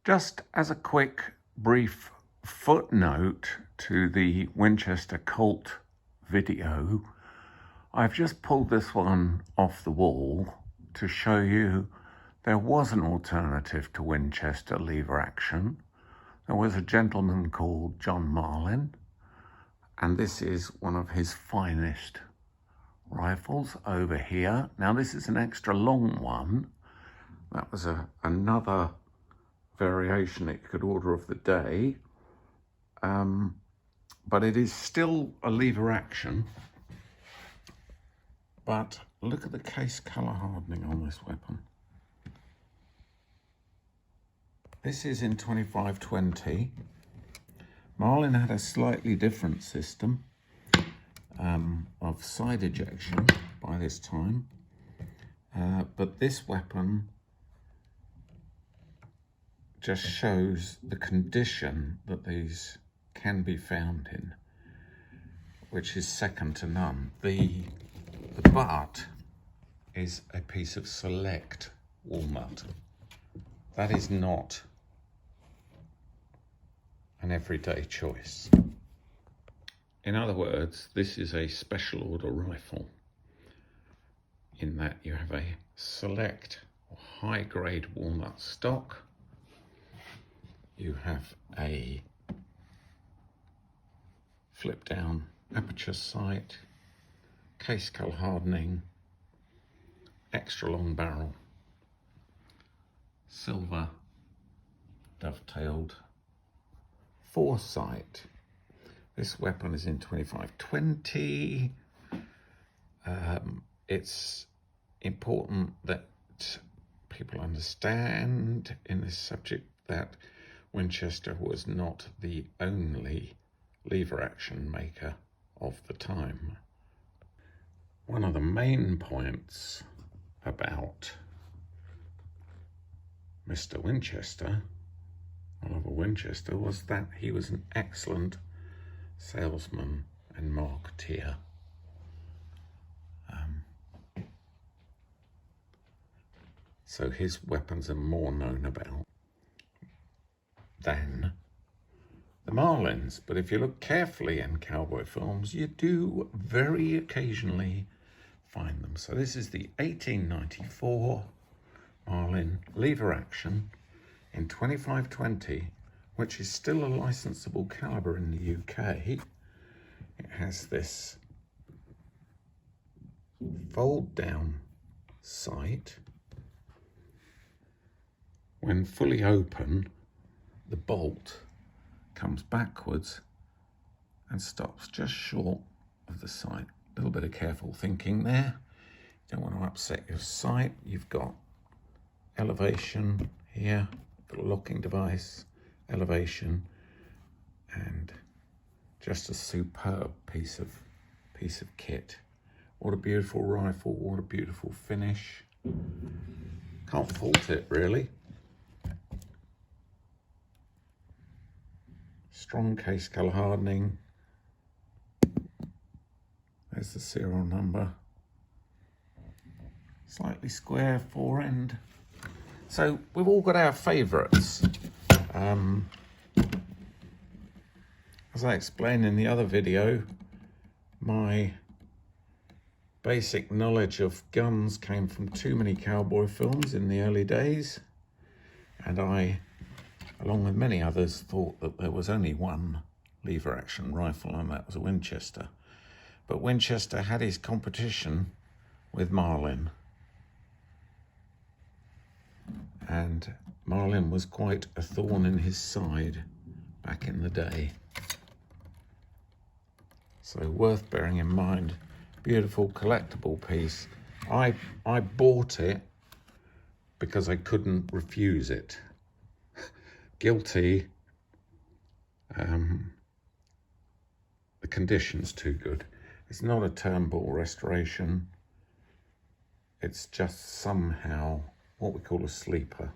Just as a quick, brief footnote to the Winchester Colt video, I've just pulled this one off the wall to show you there was an alternative to Winchester lever action. There was a gentleman called John Marlin, and this is one of his finest rifles over here. Now this is an extra long one. That was another variation that you could order of the day, but it is still a lever action. But look at the case color hardening on this weapon. This is in 2520. Marlin had a slightly different system of side ejection by this time, but this weapon just shows the condition that these can be found in, which is second to none. The butt is a piece of select walnut. That is not an everyday choice. In other words, this is a special order rifle in that you have a select or high grade walnut stock. You have a flip down aperture sight, case color hardening, extra long barrel, silver dovetailed foresight. This weapon is in 2520. It's important that people understand in this subject that Winchester was not the only lever action maker of the time. One of the main points about Mr. Winchester, Oliver Winchester, was that he was an excellent salesman and marketeer. So his weapons are more known about than the Marlins. But if you look carefully in cowboy films, you do very occasionally find them. So this is the 1894 Marlin lever action in 2520, which is still a licensable caliber in the UK. It has this fold down sight. When fully open, the bolt comes backwards and stops just short of the sight. A little bit of careful thinking there. You don't want to upset your sight. You've got elevation here, the locking device, elevation, and just a superb piece of kit. What a beautiful rifle, what a beautiful finish. Can't fault it really. Strong case color hardening. There's the serial number. Slightly square fore-end. So we've all got our favourites. As I explained in the other video, my basic knowledge of guns came from too many cowboy films in the early days, and I, along with many others, thought that there was only one lever action rifle, and that was a Winchester. But Winchester had his competition with Marlin, and Marlin was quite a thorn in his side back in the day. So worth bearing in mind. Beautiful collectible piece. I bought it because I couldn't refuse it. Guilty. The condition's too good. It's not a Turnbull restoration. It's just somehow what we call a sleeper.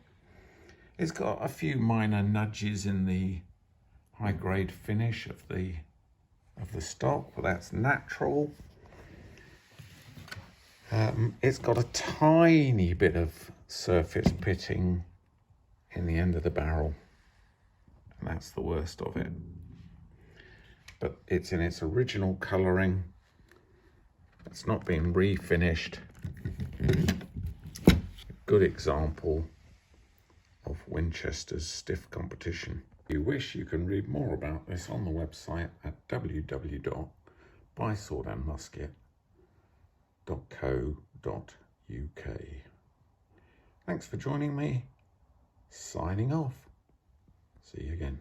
It's got a few minor nudges in the high grade finish of the stock, but that's natural. It's got a tiny bit of surface pitting in the end of the barrel, and that's the worst of it. But it's in its original colouring. It's not been refinished. Good example of Winchester's stiff competition. If you wish, you can read more about this on the website at www.buyswordandmusket.co.uk. Thanks for joining me. Signing off. See you again.